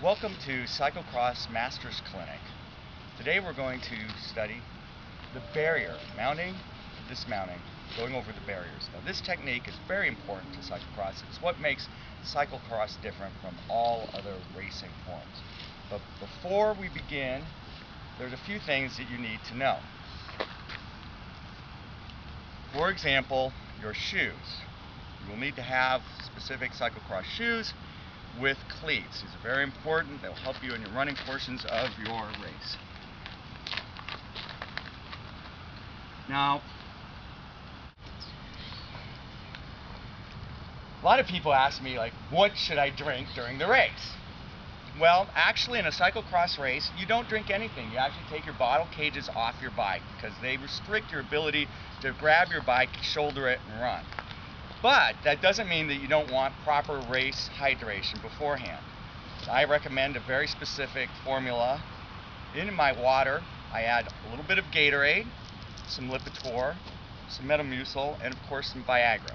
Welcome to Cyclocross Masters Clinic. Today we're going to study the barrier, mounting, dismounting, going over the barriers. Now this technique is very important to cyclocross. It's what makes cyclocross different from all other racing forms. But before we begin, there's a few things that you need to know. For example, your shoes. You will need to have specific cyclocross shoes with cleats. These are very important. They'll help you in your running portions of your race. Now, a lot of people ask me, like, what should I drink during the race? Well, actually, in a cyclocross race, you don't drink anything. You actually take your bottle cages off your bike because they restrict your ability to grab your bike, shoulder it, and run. But that doesn't mean that you don't want proper race hydration beforehand. I recommend a very specific formula. In my water, I add a little bit of Gatorade, some Lipitor, some Metamucil, and of course some Viagra.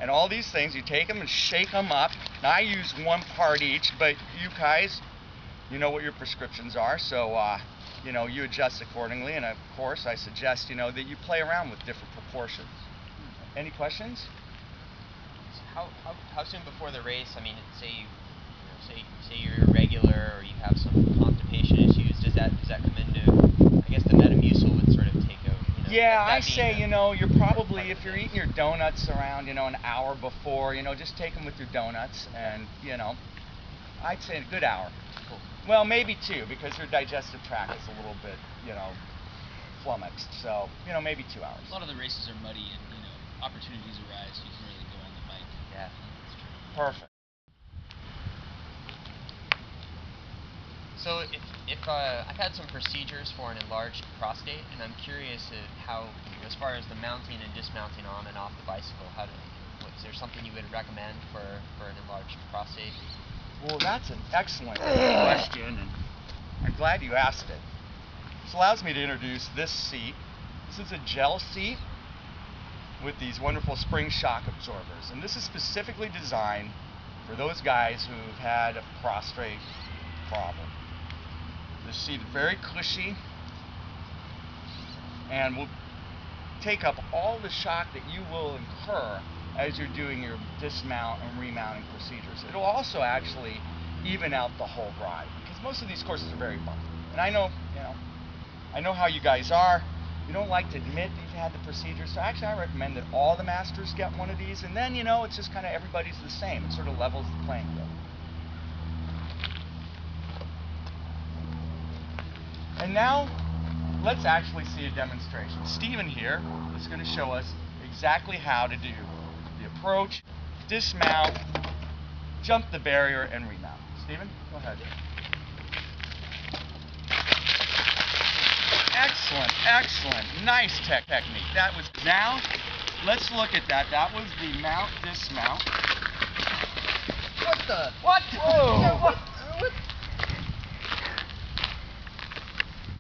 And all these things, you take them and shake them up. Now I use one part each, but you guys, you know what your prescriptions are, so you adjust accordingly. And of course, I suggest that you play around with different proportions. Any questions? How soon before the race? I mean, say you're irregular or you have some constipation issues. Does that come into? I guess the Metamucil would sort of take out. Yeah, I say you're probably, if you're eating your donuts around an hour before, just take them with your donuts, and I'd say a good hour. Cool. Well, maybe two, because your digestive tract is a little bit flummoxed. So maybe 2 hours. A lot of the races are muddy, and opportunities arise. You can really go on the bike. Yeah, that's true. Perfect. So if I've had some procedures for an enlarged prostate, and I'm curious how, as far as the mounting and dismounting on and off the bicycle, is there something you would recommend for an enlarged prostate? Well, that's an excellent question, and I'm glad you asked it. This allows me to introduce this seat. This is a gel seat with these wonderful spring shock absorbers, and this is specifically designed for those guys who've had a prostate problem. This seat is very cushy and will take up all the shock that you will incur as you're doing your dismount and remounting procedures. It'll also actually even out the whole ride, because most of these courses are very bumpy. And I know how you guys are. You don't like to admit that you've had the procedure, so actually I recommend that all the masters get one of these, and then it's just kind of everybody's the same. It sort of levels the playing field. And now, let's actually see a demonstration. Stephen here is going to show us exactly how to do the approach, dismount, jump the barrier, and remount. Stephen, go ahead. Excellent, excellent. Nice technique. That was, now, let's look at that. That was the mount, dismount. What the? What? Whoa!